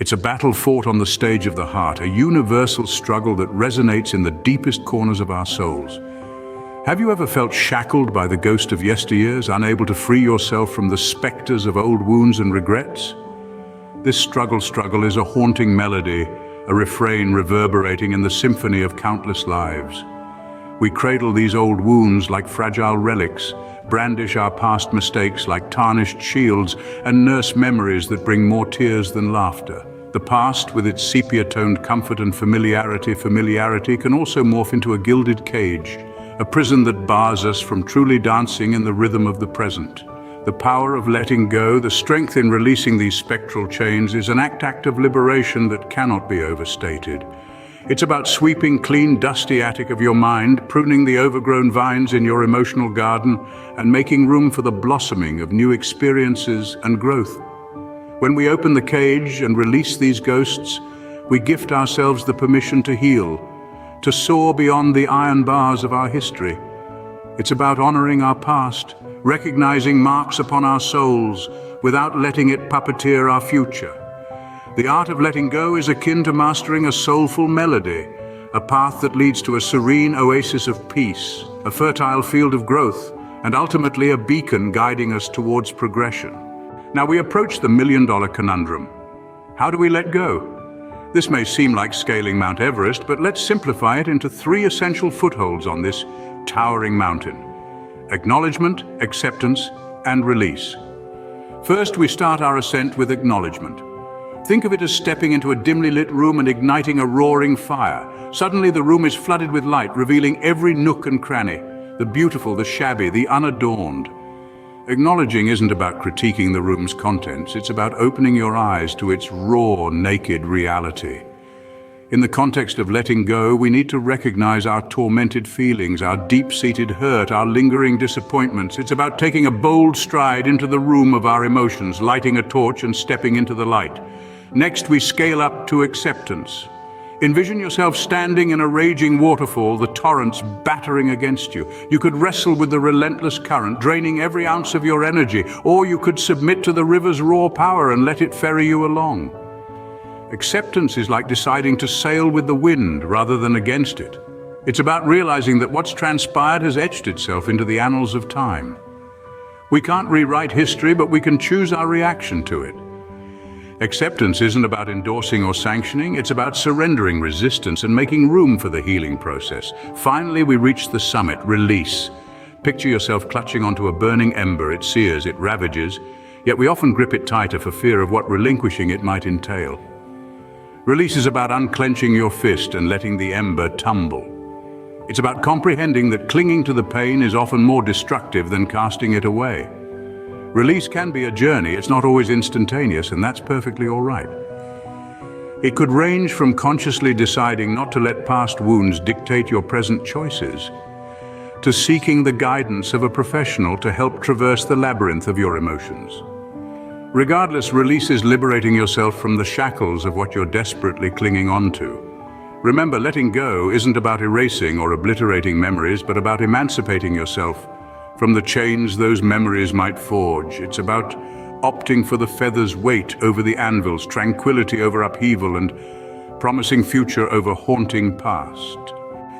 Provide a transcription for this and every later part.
It's a battle fought on the stage of the heart, a universal struggle that resonates in the deepest corners of our souls. Have you ever felt shackled by the ghost of yesteryears, unable to free yourself from the specters of old wounds and regrets? This struggle is a haunting melody, a refrain reverberating in the symphony of countless lives. We cradle these old wounds like fragile relics, brandish our past mistakes like tarnished shields, and nurse memories that bring more tears than laughter. The past, with its sepia-toned comfort and familiarity can also morph into a gilded cage, a prison that bars us from truly dancing in the rhythm of the present. The power of letting go, the strength in releasing these spectral chains, is an act of liberation that cannot be overstated. It's about sweeping clean, dusty attic of your mind, pruning the overgrown vines in your emotional garden, and making room for the blossoming of new experiences and growth. When we open the cage and release these ghosts, we gift ourselves the permission to heal, to soar beyond the iron bars of our history. It's about honoring our past, recognizing marks upon our souls without letting it puppeteer our future. The art of letting go is akin to mastering a soulful melody, a path that leads to a serene oasis of peace, a fertile field of growth, and ultimately a beacon guiding us towards progression. Now we approach the million-dollar conundrum. How do we let go? This may seem like scaling Mount Everest, but let's simplify it into 3 essential footholds on this towering mountain: acknowledgement, acceptance, and release. First, we start our ascent with acknowledgement. Think of it as stepping into a dimly lit room and igniting a roaring fire. Suddenly, the room is flooded with light, revealing every nook and cranny, the beautiful, the shabby, the unadorned. Acknowledging isn't about critiquing the room's contents, it's about opening your eyes to its raw, naked reality. In the context of letting go, we need to recognize our tormented feelings, our deep-seated hurt, our lingering disappointments. It's about taking a bold stride into the room of our emotions, lighting a torch and stepping into the light. Next, we scale up to acceptance. Envision yourself standing in a raging waterfall, the torrents battering against you. You could wrestle with the relentless current, draining every ounce of your energy, or you could submit to the river's raw power and let it ferry you along. Acceptance is like deciding to sail with the wind rather than against it. It's about realizing that what's transpired has etched itself into the annals of time. We can't rewrite history, but we can choose our reaction to it. Acceptance isn't about endorsing or sanctioning, it's about surrendering resistance and making room for the healing process. Finally, we reach the summit, release. Picture yourself clutching onto a burning ember. It sears, it ravages, yet we often grip it tighter for fear of what relinquishing it might entail. Release is about unclenching your fist and letting the ember tumble. It's about comprehending that clinging to the pain is often more destructive than casting it away. Release can be a journey, it's not always instantaneous, and that's perfectly all right. It could range from consciously deciding not to let past wounds dictate your present choices, to seeking the guidance of a professional to help traverse the labyrinth of your emotions. Regardless, release is liberating yourself from the shackles of what you're desperately clinging on to. Remember, letting go isn't about erasing or obliterating memories, but about emancipating yourself from the chains those memories might forge. It's about opting for the feather's weight over the anvils, tranquility over upheaval, and promising future over haunting past.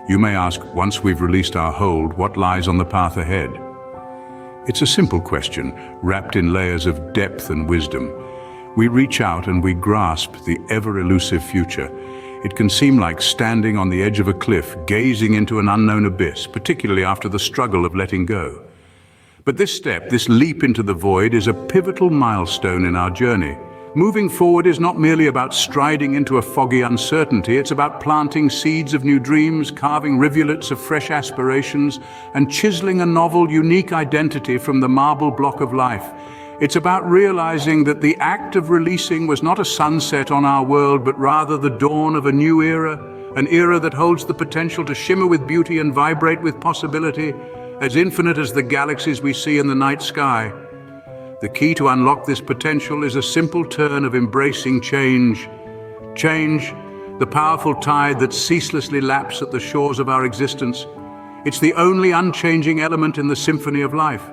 You may ask, once we've released our hold, what lies on the path ahead? It's a simple question, wrapped in layers of depth and wisdom. We reach out and we grasp the ever-elusive future. It can seem like standing on the edge of a cliff, gazing into an unknown abyss, particularly after the struggle of letting go. But this step, this leap into the void, is a pivotal milestone in our journey. Moving forward is not merely about striding into a foggy uncertainty, it's about planting seeds of new dreams, carving rivulets of fresh aspirations, and chiseling a novel, unique identity from the marble block of life. It's about realizing that the act of releasing was not a sunset on our world, but rather the dawn of a new era, an era that holds the potential to shimmer with beauty and vibrate with possibility, as infinite as the galaxies we see in the night sky. The key to unlock this potential is a simple turn of embracing change. Change, the powerful tide that ceaselessly laps at the shores of our existence. It's the only unchanging element in the symphony of life.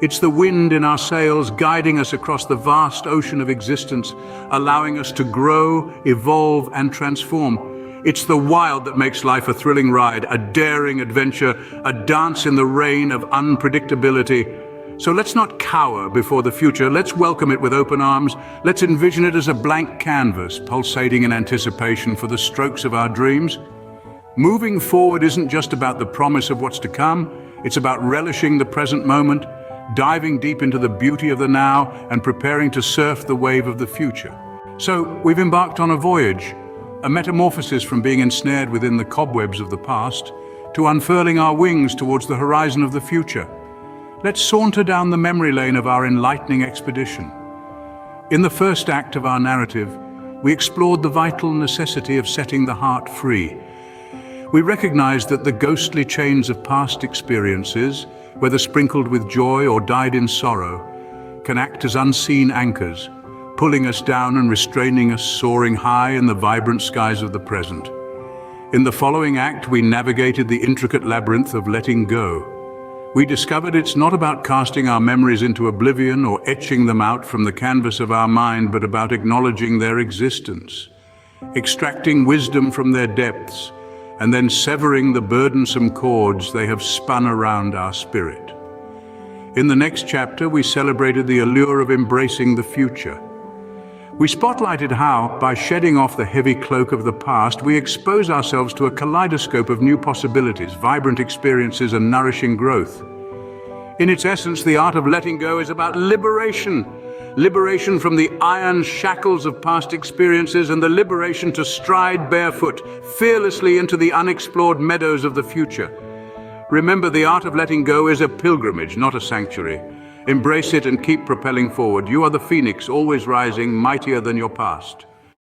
It's the wind in our sails guiding us across the vast ocean of existence, allowing us to grow, evolve, and transform. It's the wild that makes life a thrilling ride, a daring adventure, a dance in the rain of unpredictability. So let's not cower before the future. Let's welcome it with open arms. Let's envision it as a blank canvas, pulsating in anticipation for the strokes of our dreams. Moving forward isn't just about the promise of what's to come. It's about relishing the present moment, diving deep into the beauty of the now, and preparing to surf the wave of the future. So we've embarked on a voyage, a metamorphosis from being ensnared within the cobwebs of the past to unfurling our wings towards the horizon of the future. Let's saunter down the memory lane of our enlightening expedition. In the first act of our narrative, we explored the vital necessity of setting the heart free. We recognized that the ghostly chains of past experiences, whether sprinkled with joy or dyed in sorrow, can act as unseen anchors, pulling us down and restraining us soaring high in the vibrant skies of the present. In the following act, we navigated the intricate labyrinth of letting go. We discovered it's not about casting our memories into oblivion or etching them out from the canvas of our mind, but about acknowledging their existence, extracting wisdom from their depths, and then severing the burdensome cords they have spun around our spirit. In the next chapter, we celebrated the allure of embracing the future. We spotlighted how, by shedding off the heavy cloak of the past, we expose ourselves to a kaleidoscope of new possibilities, vibrant experiences, and nourishing growth. In its essence, the art of letting go is about liberation. Liberation from the iron shackles of past experiences and the liberation to stride barefoot, fearlessly into the unexplored meadows of the future. Remember, the art of letting go is a pilgrimage, not a sanctuary. Embrace it and keep propelling forward. You are the phoenix, always rising, mightier than your past.